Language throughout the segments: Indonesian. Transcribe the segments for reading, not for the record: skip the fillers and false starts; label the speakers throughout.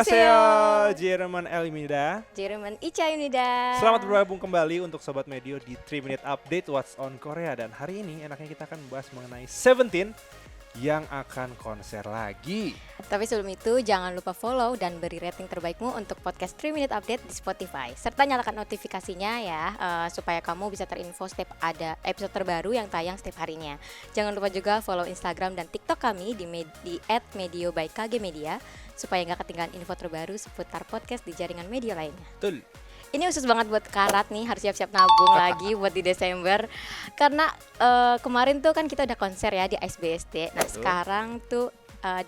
Speaker 1: Annyeonghaseyo, Jerman Elimida.
Speaker 2: Jerman Ica Yunida.
Speaker 1: Selamat bergabung kembali untuk Sobat Medio di 3 Minute Update What's on Korea. Dan hari ini enaknya kita akan membahas mengenai Seventeen yang akan konser lagi.
Speaker 2: Tapi sebelum itu jangan lupa follow dan beri rating terbaikmu untuk podcast 3 Minute Update di Spotify. Serta nyalakan notifikasinya ya, supaya kamu bisa terinfo setiap ada episode terbaru yang tayang setiap harinya. Jangan lupa juga follow Instagram dan TikTok kami di @medio by KG Media supaya nggak ketinggalan info terbaru seputar podcast di jaringan media lainnya.
Speaker 1: Betul.
Speaker 2: Ini khusus banget buat Karat nih, harus siap-siap nabung lagi buat di Desember. Karena kemarin tuh kan kita udah konser ya di Ice BSD. Nah sekarang tuh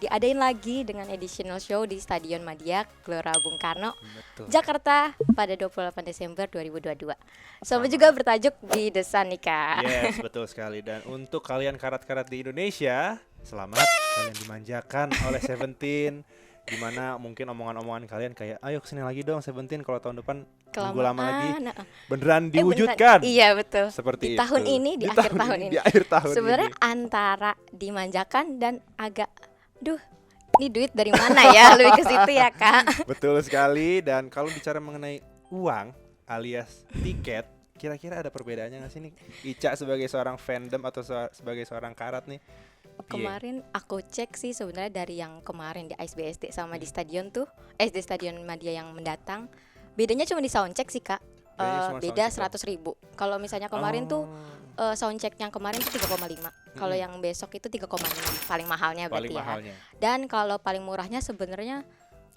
Speaker 2: diadain lagi dengan additional show di Stadion Madia Gelora Bung Karno,
Speaker 1: Betul.
Speaker 2: Jakarta pada 28 Desember 2022. Sama juga bertajuk di The Sun nih Kak.
Speaker 1: Yes, betul sekali. Dan untuk kalian karat-karat di Indonesia, selamat kalian dimanjakan oleh Seventeen. Dimana mungkin omongan-omongan kalian kayak ayo kesini lagi dong Seventeen kalau tahun depan tunggu lama lagi. Beneran diwujudkan.
Speaker 2: Iya betul.
Speaker 1: Seperti
Speaker 2: di
Speaker 1: itu.
Speaker 2: tahun ini, di akhir tahun ini.
Speaker 1: Di akhir tahun
Speaker 2: Sebenarnya
Speaker 1: ini.
Speaker 2: antara dimanjakan dan agak ini duit dari mana ya? Lebih ke situ ya Kak.
Speaker 1: Betul sekali. Dan kalau bicara mengenai uang alias tiket, kira-kira ada perbedaannya nggak sih nih Ica sebagai seorang fandom atau sebagai seorang karat nih?
Speaker 2: Kemarin aku cek sih sebenarnya dari yang kemarin di Ice BSD sama di stadion tuh, di Stadion Madia yang mendatang, bedanya cuma di soundcheck sih Kak. Beda 100.000. Kalau misalnya kemarin tuh soundcheck yang kemarin tuh 3,5. Kalau yang besok itu 3,6 paling mahalnya berarti ya. Dan kalau paling murahnya sebenarnya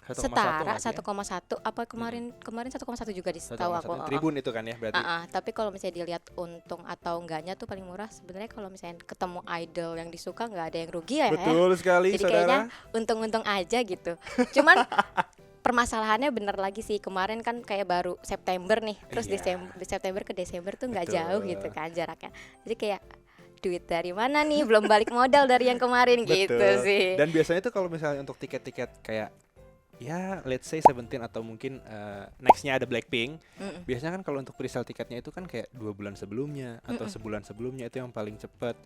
Speaker 2: setara 1,1 apa kemarin 1,1 juga tahu aku.
Speaker 1: Tribun itu kan ya berarti.
Speaker 2: Tapi kalau misalnya dilihat untung atau enggaknya tuh paling murah sebenarnya kalau misalnya ketemu idol yang disuka nggak ada yang rugi ya.
Speaker 1: Betul sekali.
Speaker 2: Jadi
Speaker 1: saudara,
Speaker 2: kayaknya untung-untung aja gitu. Cuman permasalahannya bener lagi sih, kemarin kan kayak baru September nih, terus September ke Desember tuh nggak jauh gitu kan jaraknya. Jadi kayak duit dari mana nih, belum balik modal dari yang kemarin. Gitu sih.
Speaker 1: Dan biasanya tuh kalau misalnya untuk tiket-tiket kayak ya let's say Seventeen atau mungkin nextnya ada Blackpink, biasanya kan kalau untuk presale tiketnya itu kan kayak 2 bulan sebelumnya atau sebulan sebelumnya, itu yang paling cepet.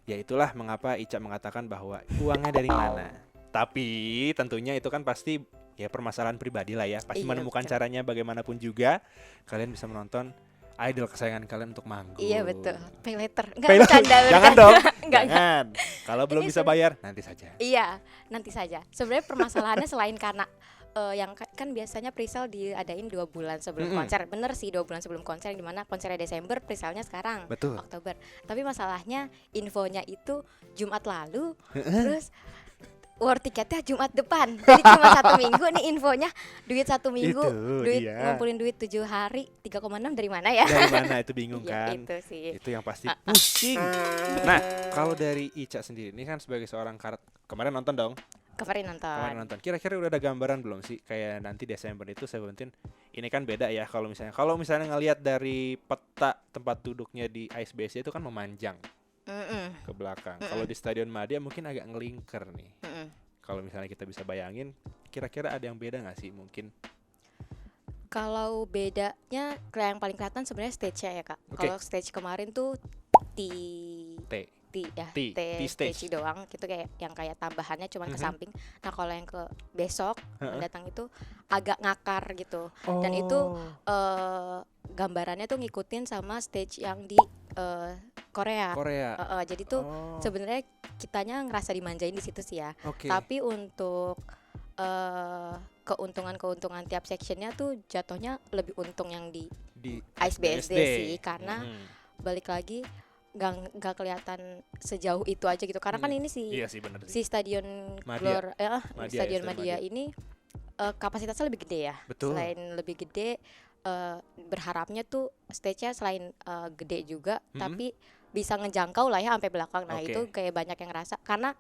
Speaker 1: Ya itulah mengapa Ica mengatakan bahwa uangnya dari mana. Tapi tentunya itu kan pasti ya permasalahan pribadi lah ya. Pasti menemukan caranya bagaimanapun juga kalian bisa menonton idol kesayangan kalian untuk manggung.
Speaker 2: Iya betul. Pay later. Bercanda.
Speaker 1: Jangan dong.
Speaker 2: Enggak.
Speaker 1: Kalau belum bisa bayar nanti saja.
Speaker 2: Iya, nanti saja. Sebenarnya permasalahannya selain karena yang kan biasanya presale diadain 2 bulan sebelum konser. Bener sih 2 bulan sebelum konser, dimana konsernya Desember, presalenya sekarang Oktober. Tapi masalahnya infonya itu Jumat lalu, terus war tiketnya Jumat depan. Jadi cuma 1 minggu nih infonya. Duit 1 minggu, ngumpulin duit 7 hari, 3,6 dari mana ya?
Speaker 1: Dari mana itu bingung kan?
Speaker 2: Ya, itu sih.
Speaker 1: Itu yang pasti pusing. Nah, kalau dari Ica sendiri ini kan sebagai seorang karat, kemarin nonton dong?
Speaker 2: Kemarin nonton.
Speaker 1: Kira-kira udah ada gambaran belum sih kayak nanti Desember itu Seventeen ini kan beda ya kalau misalnya ngelihat dari peta tempat duduknya di Ice BSD itu kan memanjang ke belakang. Kalau di Stadion Madia mungkin agak ngelingker nih. Kalau misalnya kita bisa bayangin, kira-kira ada yang beda nggak sih mungkin?
Speaker 2: Kalau bedanya yang paling kelihatan sebenarnya stage-nya ya Kak. Kalau stage kemarin tuh stage doang gitu, kayak yang kayak tambahannya cuma ke samping. Nah kalau yang ke besok mendatang itu agak ngakar gitu. Dan itu gambarannya tuh ngikutin sama stage yang di Korea. Jadi tuh sebenarnya kitanya ngerasa dimanjain di situ sih ya. Tapi untuk keuntungan tiap sectionnya tuh jatuhnya lebih untung yang di Ice BSD sih, karena balik lagi nggak kelihatan sejauh itu aja gitu. Karena kan ini si Stadion Stadion Madia ini kapasitasnya lebih gede ya. Selain lebih gede, berharapnya tuh stage-nya selain gede juga, tapi bisa ngejangkau lah ya sampai belakang. Nah itu kayak banyak yang ngerasa karena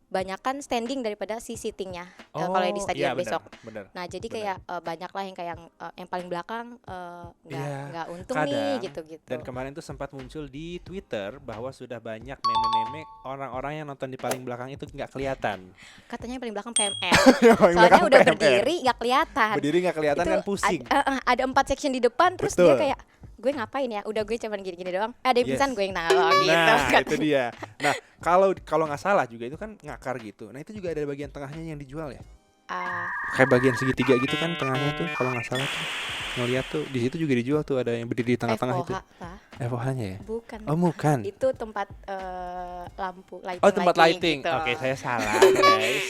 Speaker 2: banyak kan standing daripada si seatingnya kalau di stadion besok.
Speaker 1: Bener.
Speaker 2: Nah jadi kayak banyak lah yang kayak yang paling belakang nggak untung nih gitu.
Speaker 1: Dan kemarin tuh sempat muncul di Twitter bahwa sudah banyak meme-meme orang-orang yang nonton di paling belakang itu nggak kelihatan.
Speaker 2: Katanya yang paling belakang PMR. Soalnya udah berdiri nggak kelihatan.
Speaker 1: Berdiri nggak kelihatan kan pusing.
Speaker 2: Ada 4 section di depan, terus dia kayak gue ngapain ya? Udah gue cuman gini-gini doang. Ada yang pingsan gue yang nangis gitu.
Speaker 1: Nah, itu dia. Nah, kalau nggak salah juga itu kan ngakar gitu. Nah, itu juga ada bagian tengahnya yang dijual ya. kayak bagian segitiga gitu kan tengahnya tuh kalau nggak salah tuh ngeliat tuh di situ juga dijual tuh, ada yang berdiri di tengah-tengah itu. FOH-nya ya?
Speaker 2: Bukan.
Speaker 1: Oh bukan.
Speaker 2: Itu tempat lampu lighting.
Speaker 1: Oh tempat lighting.
Speaker 2: Gitu.
Speaker 1: Oke, saya salah guys.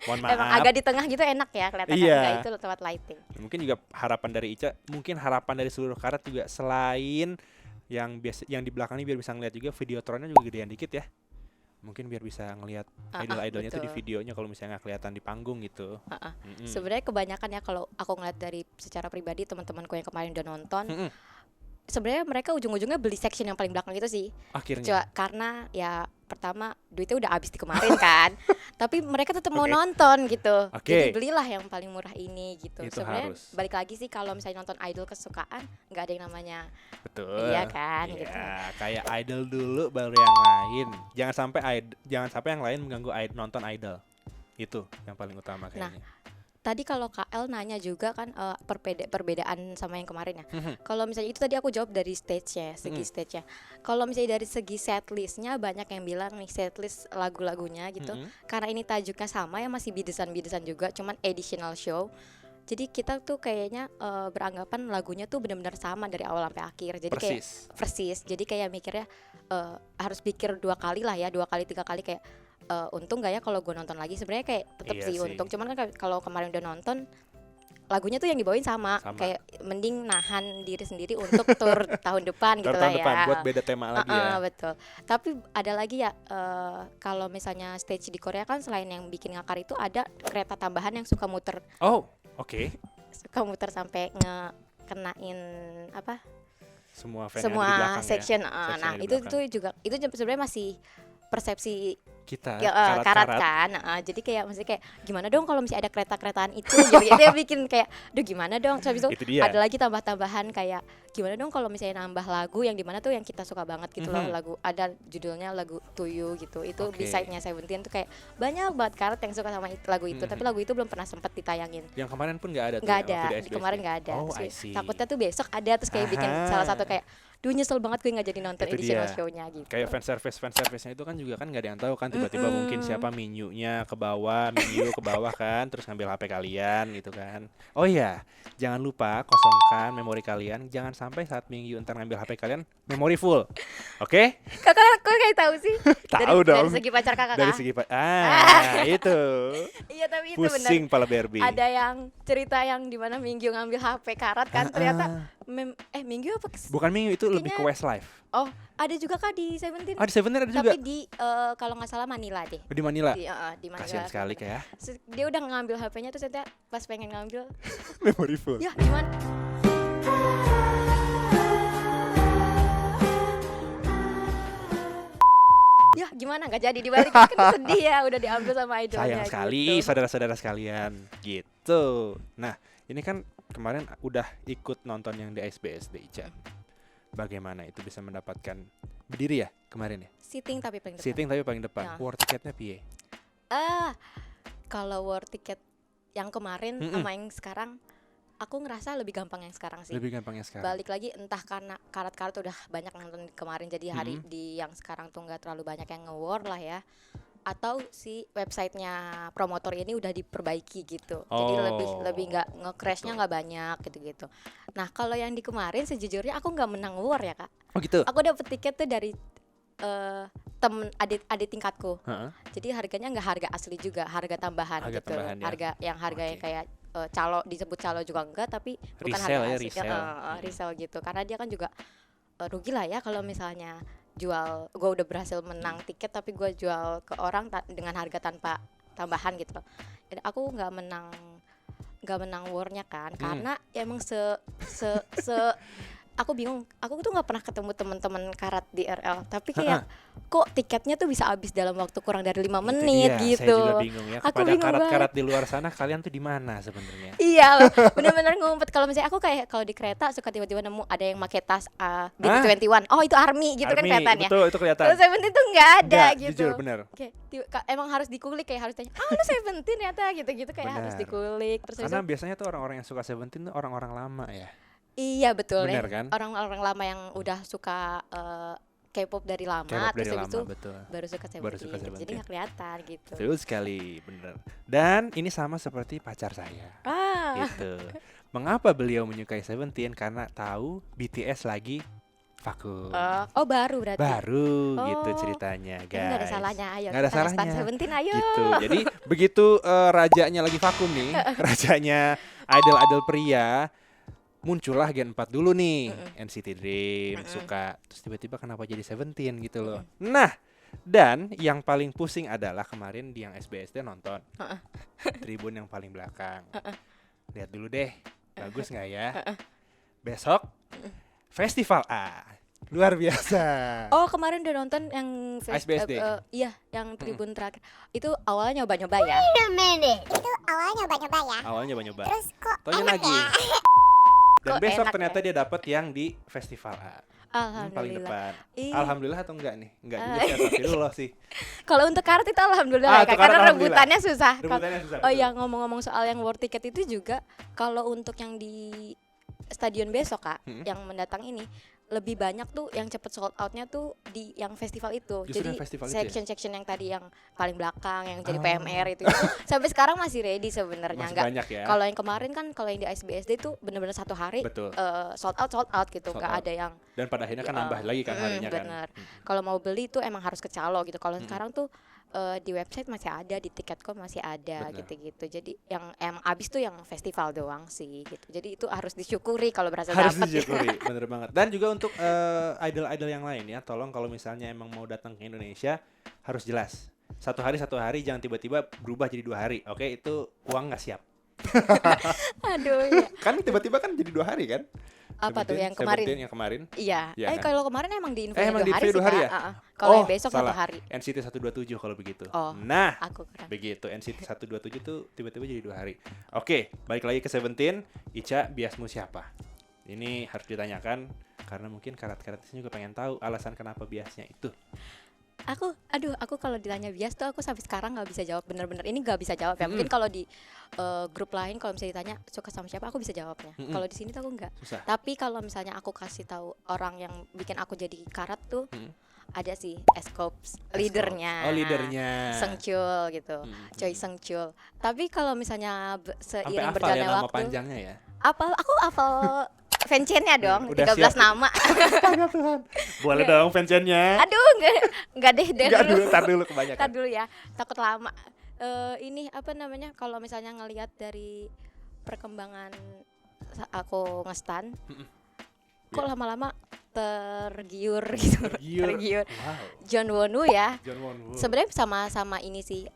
Speaker 1: Mohon maaf.
Speaker 2: Emang agak di tengah gitu enak ya kelihatan.
Speaker 1: Iya.
Speaker 2: Enggak, itu tempat lighting.
Speaker 1: Mungkin juga harapan dari Ica, mungkin harapan dari seluruh karat juga selain yang di belakang ini biar bisa ngeliat juga videotronnya juga gedean dikit ya. Mungkin biar bisa ngelihat idol-idolnya tuh di videonya kalau misalnya nggak kelihatan di panggung gitu.
Speaker 2: Sebenarnya kebanyakan ya kalau aku ngeliat dari secara pribadi teman-temanku yang kemarin udah nonton, sebenarnya mereka ujung-ujungnya beli section yang paling belakang itu sih.
Speaker 1: Akhirnya.
Speaker 2: Karena ya pertama duitnya udah habis di kemarin kan, tapi mereka tetap mau nonton gitu. Jadi belilah yang paling murah ini gitu. Sebenarnya balik lagi sih kalau misalnya nonton idol kesukaan, nggak ada yang namanya.
Speaker 1: Betul.
Speaker 2: Iya kan.
Speaker 1: Iya,
Speaker 2: gitu.
Speaker 1: Kayak idol dulu baru yang lain. Jangan sampai yang lain mengganggu nonton idol. Itu yang paling utama kayaknya.
Speaker 2: Nah, tadi kalau KL nanya juga kan perbedaan sama yang kemarin ya. Kalau misalnya itu tadi aku jawab dari stage-nya, stage-nya. Kalau misalnya dari segi setlist-nya banyak yang bilang nih setlist lagu-lagunya gitu. Karena ini tajuknya sama ya, masih bidesan-bidesan juga, cuman additional show. Jadi kita tuh kayaknya beranggapan lagunya tuh benar-benar sama dari awal sampai akhir. Jadi persis. Jadi kayak mikirnya harus pikir 2 kali lah ya, 2 kali 3 kali kayak untung gak ya kalau gue nonton lagi. Sebenarnya kayak tetap sih untung, cuman kan kalau kemarin udah nonton lagunya tuh yang dibawain sama. Kayak mending nahan diri sendiri untuk tour tahun depan gitu lah ya. Tahun depan
Speaker 1: buat beda tema lagi ya.
Speaker 2: Betul. Tapi ada lagi ya kalau misalnya stage di Korea kan selain yang bikin ngakar itu ada kereta tambahan yang suka muter.
Speaker 1: Oh, oke.
Speaker 2: Suka muter sampai ngekenain apa?
Speaker 1: Semua
Speaker 2: section.
Speaker 1: Ya.
Speaker 2: Nah, itu juga itu sebenarnya masih persepsi
Speaker 1: kita
Speaker 2: karat kan. Jadi kayak mesti kayak gimana dong kalau misalnya ada kereta-keretaan itu gitu. Itu bikin kayak duh gimana dong. Terus itu ada lagi tambah-tambahan kayak gimana dong kalau misalnya nambah lagu yang dimana tuh yang kita suka banget gitu loh, lagu ada judulnya lagu To You gitu. Itu B-side-nya Seventeen tuh kayak banyak banget karat yang suka sama lagu itu. Tapi lagu itu belum pernah sempat ditayangin.
Speaker 1: Yang kemarin pun nggak ada tuh.
Speaker 2: Nggak ada. Kemarin nggak ada. Takutnya tuh besok ada terus kayak bikin salah satu kayak duh nyesel banget gue nggak jadi nonton editional show-nya gitu.
Speaker 1: Kayak fan service-nya itu kan juga kan nggak ada yang tahu kan, tiba-tiba mungkin siapa Minyu-nya ke bawah kan, terus ngambil HP kalian gitu kan. Oh iya, jangan lupa kosongkan memori kalian, jangan sampai saat Mingyu ntar ngambil HP kalian memori full. Oke?
Speaker 2: Kakak kayak tahu sih.
Speaker 1: Tahu dong.
Speaker 2: Dari segi pacar kakak.
Speaker 1: Dari segi itu.
Speaker 2: Iya tapi itu benar.
Speaker 1: Pusing pala Barbie.
Speaker 2: Ada yang cerita yang dimana Mingyu ngambil HP karat kan ternyata Mingyu apa?
Speaker 1: Bukan Mingyu, itu lebih ke Westlife.
Speaker 2: Oh, ada juga kah di Seventeen?
Speaker 1: Di Seventeen ada juga.
Speaker 2: Tapi di kalau nggak salah Manila deh.
Speaker 1: Di Manila.
Speaker 2: Di Manila.
Speaker 1: Kasian sekali kayak.
Speaker 2: Dia udah ngambil HP-nya terus ternyata pas pengen ngambil
Speaker 1: memory full.
Speaker 2: Ya, gimana? Ya gimana nggak jadi dibalik kan sedih ya udah diambil sama idolnya.
Speaker 1: Sayang sekali gitu. Saudara-saudara sekalian gitu. Nah ini kan kemarin udah ikut nonton yang di ISBSD Ica. Bagaimana itu bisa mendapatkan berdiri ya kemarin ya?
Speaker 2: Sitting tapi paling depan.
Speaker 1: Sitting tapi paling depan. Ya. War tiketnya piye?
Speaker 2: Kalau war tiket yang kemarin sama yang sekarang aku ngerasa lebih gampang yang sekarang sih.
Speaker 1: Lebih gampang yang sekarang.
Speaker 2: Balik lagi entah karena karat-karat udah banyak nonton kemarin jadi hari di yang sekarang tuh nggak terlalu banyak yang nge-war lah ya. Atau si websitenya promotor ini udah diperbaiki gitu. Jadi lebih nggak nge-crashnya nggak banyak gitu-gitu. Nah kalau yang di kemarin sejujurnya aku nggak menang war ya kak.
Speaker 1: Oh gitu.
Speaker 2: Aku dapet tiket tuh dari temen adik tingkatku. Jadi harganya nggak harga asli juga, harga tambahan gitu. Tambahan, ya. Harganya kayak calo, disebut calo juga enggak, tapi bukan harga asli. Resell gitu. Karena dia kan juga rugi lah ya kalau misalnya jual, gue udah berhasil menang tiket tapi gue jual ke orang dengan harga tanpa tambahan gitu. Jadi aku nggak menang war-nya kan, karena emang aku bingung, aku tuh nggak pernah ketemu teman-teman karat di RL, tapi kayak kok tiketnya tuh bisa habis dalam waktu kurang dari 5 menit gitu.
Speaker 1: Saya juga bingung ya. Kepada karat-karat di luar sana, kalian tuh di mana sebenarnya?
Speaker 2: Iya, benar-benar ngumpet. Kalau misalnya aku kayak kalau di kereta suka tiba-tiba nemu ada yang pakai tas BT21. Oh itu ARMY gitu kan kelihatannya.
Speaker 1: Betul, itu kelihatan.
Speaker 2: Kalau Seventeen tuh nggak ada gitu.
Speaker 1: Jujur benar.
Speaker 2: Emang harus dikulik, kayak harus tanya, lu Seventeen ternyata gitu-gitu kayak harus dikulik. Terus
Speaker 1: karena biasanya tuh orang-orang yang suka Seventeen tuh orang-orang lama ya.
Speaker 2: Iya betul.
Speaker 1: Bener kan?
Speaker 2: Orang-orang lama yang udah suka K-pop dari lama, terus habis itu baru suka Seventeen, gitu. Jadi nggak kelihatan gitu.
Speaker 1: Betul sekali, bener. Dan ini sama seperti pacar saya, gitu. Mengapa beliau menyukai Seventeen? Karena tahu BTS lagi vakum.
Speaker 2: Baru berarti.
Speaker 1: Baru gitu ceritanya, guys.
Speaker 2: Nggak ada salahnya, ayo.
Speaker 1: Nggak ada salahnya.
Speaker 2: Seventeen, ayo.
Speaker 1: Gitu. Jadi begitu rajanya lagi vakum nih, rajanya idol-idol pria. Muncullah Gen 4 dulu nih, NCT Dream, suka, terus tiba-tiba kenapa jadi Seventeen gitu loh. Nah, dan yang paling pusing adalah kemarin di yang SBSD nonton, tribun yang paling belakang. Lihat dulu deh, bagus nggak ya? Besok Festival A, luar biasa.
Speaker 2: Kemarin udah nonton yang
Speaker 1: SBSD.
Speaker 2: Iya, yang tribun terakhir. Itu awalnya nyoba-nyoba ya.
Speaker 3: Itu awalnya nyoba-nyoba ya.
Speaker 1: Awalnya nyoba-nyoba.
Speaker 3: Terus kok
Speaker 1: Taunya
Speaker 3: enak
Speaker 1: lagi.
Speaker 3: ya?
Speaker 1: Dan
Speaker 2: Kok
Speaker 1: besok
Speaker 2: enak
Speaker 1: ternyata
Speaker 2: ya?
Speaker 1: dia dapat yang di Festival A. Paling
Speaker 2: Alhamdulillah.
Speaker 1: depan.
Speaker 2: Ih.
Speaker 1: Alhamdulillah atau enggak nih? Enggak juga sih, astagfirullah sih.
Speaker 2: Kalau untuk karet itu alhamdulillah ya,
Speaker 1: untuk
Speaker 2: Kak,
Speaker 1: karet
Speaker 2: karena
Speaker 1: alhamdulillah.
Speaker 2: rebutannya susah.
Speaker 1: Rebutannya susah,
Speaker 2: Oh
Speaker 1: betul.
Speaker 2: iya, ngomong-ngomong soal yang war ticket itu juga, kalau untuk yang di stadion besok Kak, yang mendatang ini lebih banyak tuh yang cepet sold outnya tuh di yang festival itu.
Speaker 1: Justru
Speaker 2: Jadi
Speaker 1: yang festival itu ya?
Speaker 2: section yang tadi yang paling belakang yang jadi PMR itu sampai sekarang masih ready sebenarnya.
Speaker 1: Masih
Speaker 2: Nggak,
Speaker 1: banyak ya.
Speaker 2: kalau yang kemarin kan kalau yang di ISBSD tuh bener-bener satu hari
Speaker 1: Betul.
Speaker 2: sold out gitu,
Speaker 1: Sold
Speaker 2: nggak
Speaker 1: out.
Speaker 2: ada yang
Speaker 1: Dan pada akhirnya kan nambah lagi kan harinya kan.
Speaker 2: bener. Kalau mau beli tuh emang harus ke calo gitu. Kalau sekarang tuh di website masih ada, di Tiket.com masih ada
Speaker 1: Bener.
Speaker 2: gitu-gitu. Jadi yang abis tuh yang festival doang sih gitu. Jadi itu harus disyukuri kalau berhasil
Speaker 1: Harus
Speaker 2: dapet.
Speaker 1: disyukuri, bener banget. Dan juga untuk idol-idol yang lain ya, tolong kalau misalnya emang mau datang ke Indonesia harus jelas. Satu hari jangan tiba-tiba berubah jadi 2 hari. Oke, itu uang nggak siap.
Speaker 2: Aduh ya.
Speaker 1: Kan tiba-tiba kan jadi 2 hari kan?
Speaker 2: Apa tuh yang
Speaker 1: Seventeen
Speaker 2: kemarin?
Speaker 1: yang kemarin.
Speaker 2: Iya.
Speaker 1: Iya kan?
Speaker 2: Kalau kemarin emang di info
Speaker 1: Emang
Speaker 2: 2
Speaker 1: di
Speaker 2: hari
Speaker 1: info
Speaker 2: sih
Speaker 1: 2 hari
Speaker 2: Kak.
Speaker 1: ya?
Speaker 2: Kalau yang besok
Speaker 1: salah.
Speaker 2: 1 hari.
Speaker 1: NCT 127 kalau begitu.
Speaker 2: Oh,
Speaker 1: Nah,
Speaker 2: aku kurang.
Speaker 1: begitu NCT 127 tuh tiba-tiba jadi 2 hari. Oke, balik lagi ke Seventeen. Ica, biasmu siapa? Ini harus ditanyakan karena mungkin karat-karatnya juga pengen tahu alasan kenapa biasnya itu.
Speaker 2: Aku kalau ditanya bias tuh aku sampai sekarang nggak bisa jawab, bener-bener ini nggak bisa jawab ya. Mungkin kalau di grup lain kalau misalnya ditanya suka sama siapa aku bisa jawabnya. Kalau di sini tuh aku nggak.
Speaker 1: Susah.
Speaker 2: Tapi kalau misalnya aku kasih tahu orang yang bikin aku jadi karat tuh ada sih S-Corps leadernya.
Speaker 1: Oh, leadernya.
Speaker 2: Sengchul gitu. Choi Sengchul. Tapi kalau misalnya
Speaker 1: Sampai
Speaker 2: seiring
Speaker 1: hafal ya
Speaker 2: berjalannya
Speaker 1: nama
Speaker 2: waktu
Speaker 1: panjangnya ya.
Speaker 2: aku hafal fansnya dong,
Speaker 1: Udah
Speaker 2: 13
Speaker 1: siap.
Speaker 2: nama.
Speaker 1: Boleh dong fansign-nya.
Speaker 2: Aduh, enggak deh
Speaker 1: Enggak
Speaker 2: dulu.
Speaker 1: dulu, tar dulu kebanyakan.
Speaker 2: Tar dulu ya, takut lama. Ini apa namanya? Kalau misalnya ngelihat dari perkembangan aku ngestan, kok lama-lama tergiur gitu. Tergiur.
Speaker 1: Wow.
Speaker 2: John Wonu ya.
Speaker 1: John Won Woo.
Speaker 2: Sebenarnya sama ini sih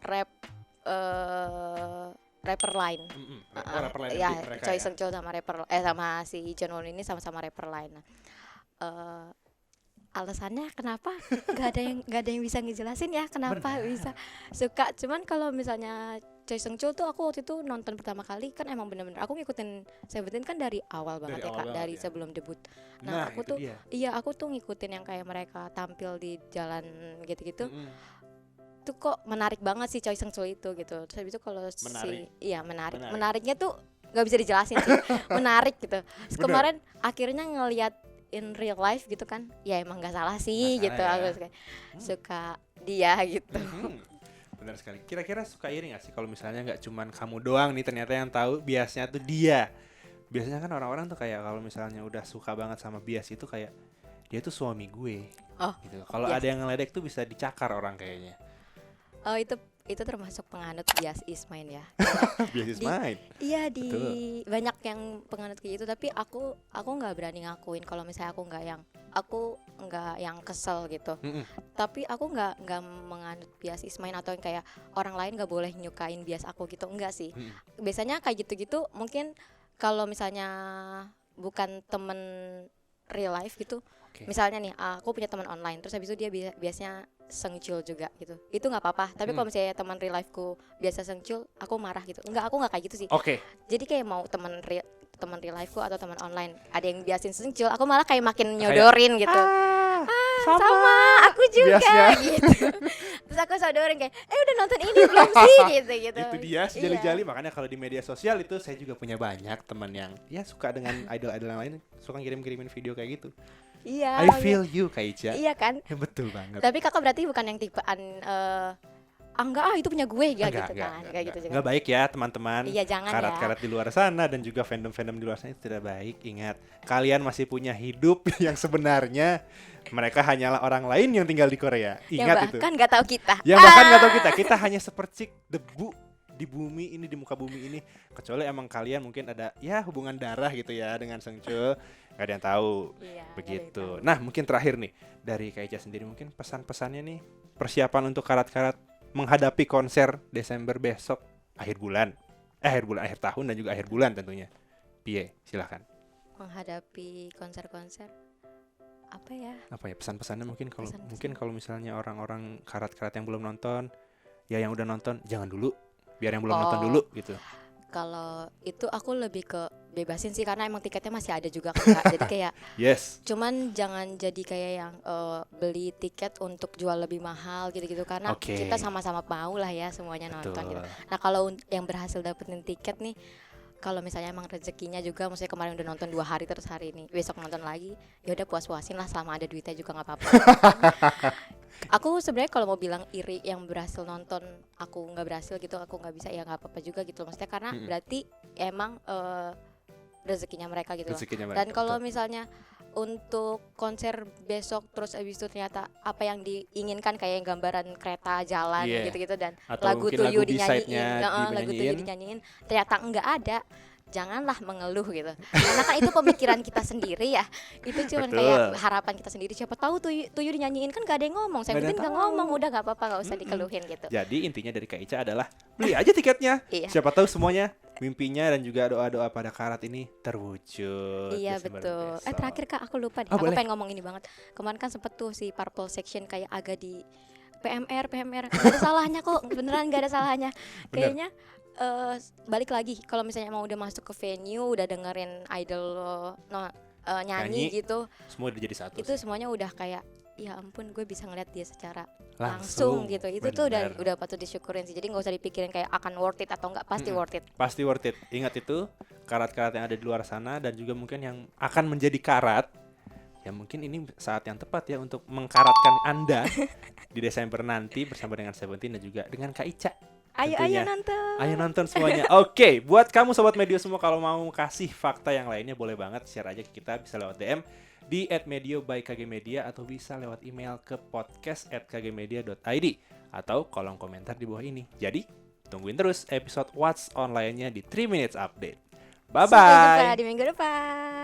Speaker 2: rapper lain.
Speaker 1: Rapper lain
Speaker 2: Ya,
Speaker 1: mereka
Speaker 2: Choi
Speaker 1: ya.
Speaker 2: Sung-chul sama sama si John Won ini sama-sama rapper lain. Alasannya kenapa nggak ada yang bisa ngejelasin ya kenapa bisa suka. Cuman kalau misalnya Choi Sung-chul tuh aku waktu itu nonton pertama kali kan emang bener-bener aku ngikutin Seventeen kan dari awal banget ya Kak, dari sebelum debut. Nah, aku tuh aku tuh ngikutin yang kayak mereka tampil di jalan gitu-gitu. Tuh kok menarik banget sih Choi Sung-chul itu gitu. Terus habis itu kalau menariknya tuh nggak bisa dijelasin sih. Menarik gitu. Terus kemarin akhirnya ngelihat in real life gitu kan, ya emang nggak salah sih
Speaker 1: Gak
Speaker 2: gitu.
Speaker 1: salah ya.
Speaker 2: Aku suka dia gitu.
Speaker 1: Benar sekali. Kira-kira suka iri nggak sih kalau misalnya nggak cuman kamu doang nih ternyata yang tahu biasnya tuh dia. Biasanya kan orang-orang tuh kayak kalau misalnya udah suka banget sama bias itu kayak dia tuh suami gue. Gitu. Kalau ada yang ngeledek tuh bisa dicakar orang kayaknya.
Speaker 2: Oh itu termasuk penganut bias Ismail ya.
Speaker 1: Bias Ismail.
Speaker 2: Iya banyak yang penganut kayak gitu, tapi aku nggak berani ngakuin kalau misalnya aku nggak yang kesel gitu. Tapi aku nggak menganut bias Ismail atau yang kayak orang lain nggak boleh nyukain bias aku gitu, enggak sih. Biasanya kayak gitu-gitu mungkin kalau misalnya bukan temen real life gitu. Misalnya nih aku punya teman online terus habis itu dia biasanya Sengchul juga gitu, itu nggak apa-apa. Tapi kalau misalnya teman real lifeku biasa Sengchul, aku marah gitu. Aku nggak kayak gitu sih. Jadi kayak mau teman real lifeku atau teman online ada yang biasin Sengchul, aku malah kayak makin nyodorin gitu. Sama aku juga gitu. Terus aku sodorin kayak udah nonton ini belum sih gitu.
Speaker 1: Itu dia jali-jali. Makanya kalau di media sosial itu saya juga punya banyak teman yang ya suka dengan idol-idol yang lain, suka kirim-kirimin video kayak gitu.
Speaker 2: Iya.
Speaker 1: I feel you Kak Ica.
Speaker 2: Iya kan?
Speaker 1: Ya, betul banget.
Speaker 2: Tapi kakak berarti bukan yang tipean enggak itu punya gue ya gitu kan. Kayak gitu juga.
Speaker 1: Enggak baik ya teman-teman.
Speaker 2: Iya, jangan
Speaker 1: karat-karat di luar sana dan juga fandom-fandom di luar sana itu tidak baik. Ingat, kalian masih punya hidup yang sebenarnya mereka hanyalah orang lain yang tinggal di Korea. Ingat itu.
Speaker 2: Yang bahkan nggak tahu kita.
Speaker 1: Yang bahkan nggak tahu kita. Kita hanya sepercik debu di bumi ini, di muka bumi ini. Kecuali emang kalian mungkin ada ya hubungan darah gitu ya dengan Seungcheol. Gak ada yang tahu.
Speaker 2: Iya,
Speaker 1: begitu. Nah, mungkin terakhir nih dari Kak Ica sendiri mungkin pesan-pesannya nih, persiapan untuk karat-karat menghadapi konser Desember besok, akhir tahun dan juga akhir bulan tentunya. Pie, silakan.
Speaker 2: Menghadapi konser-konser apa ya
Speaker 1: pesan-pesannya mungkin kalau misalnya orang-orang karat-karat yang belum nonton, ya yang udah nonton jangan dulu, biar yang belum nonton dulu gitu.
Speaker 2: Kalau itu aku lebih ke bebasin sih, karena emang tiketnya masih ada juga kan Kak. Jadi kayak
Speaker 1: yes.
Speaker 2: Cuman jangan jadi kayak yang beli tiket untuk jual lebih mahal gitu-gitu, karena kita sama-sama mau lah ya semuanya nonton gitu. Nah, kalau yang berhasil dapetin tiket nih, kalau misalnya emang rezekinya juga, maksudnya kemarin udah nonton 2 hari terus hari ini besok nonton lagi, ya udah puas-puasin lah, selama ada duitnya juga nggak apa-apa. Aku sebenarnya kalau mau bilang iri yang berhasil nonton, aku nggak berhasil gitu, aku nggak bisa, ya nggak apa-apa juga gitu, maksudnya karena berarti emang rezekinya mereka gitu. Dan kalau misalnya untuk konser besok terus abis itu ternyata apa yang diinginkan kayak gambaran kereta jalan gitu-gitu dan
Speaker 1: atau
Speaker 2: lagu Tuyu
Speaker 1: dinyanyiin,
Speaker 2: dinyanyiin ternyata enggak ada, janganlah mengeluh gitu. Karena kan itu pemikiran kita sendiri ya. Itu cuma kayak harapan kita sendiri. Siapa tahu Tuyu dinyanyiin kan gak ada yang ngomong. Saya penting gak ngomong, udah gak apa-apa, gak usah dikeluhin gitu.
Speaker 1: Jadi intinya dari Kak Ica adalah beli aja tiketnya. Siapa tahu semuanya mimpinya dan juga doa-doa pada karat ini terwujud.
Speaker 2: Iya betul. Terakhir Kak, aku lupa deh. Aku pengen ngomong ini banget. Kemarin kan sempet tuh si Purple Section kayak agak di PMR gak ada salahnya kok, beneran gak ada salahnya. Kayaknya balik lagi kalau misalnya mau udah masuk ke venue, udah dengerin idol nyanyi gitu,
Speaker 1: semua udah jadi satu.
Speaker 2: Itu semuanya udah kayak ya ampun, gue bisa ngeliat dia secara langsung gitu. Itu tuh udah patut disyukurin sih. Jadi nggak usah dipikirin kayak akan worth it atau enggak, pasti worth it.
Speaker 1: Pasti worth it. Ingat itu, karat-karat yang ada di luar sana dan juga mungkin yang akan menjadi karat. Ya mungkin ini saat yang tepat ya untuk mengkaratkan Anda di Desember nanti bersama dengan Seventeen dan juga dengan Kak Ica. Ayo nonton semuanya. Oke, buat kamu sobat Medio semua, kalau mau kasih fakta yang lainnya boleh banget share aja ke kita, bisa lewat DM di @medio by KG Media atau bisa lewat email ke podcast@kgmedia.id atau kolom komentar di bawah ini. Jadi, tungguin terus episode What's On lainnya di 3 Minutes Update. Bye bye.
Speaker 2: Sampai jumpa di minggu depan.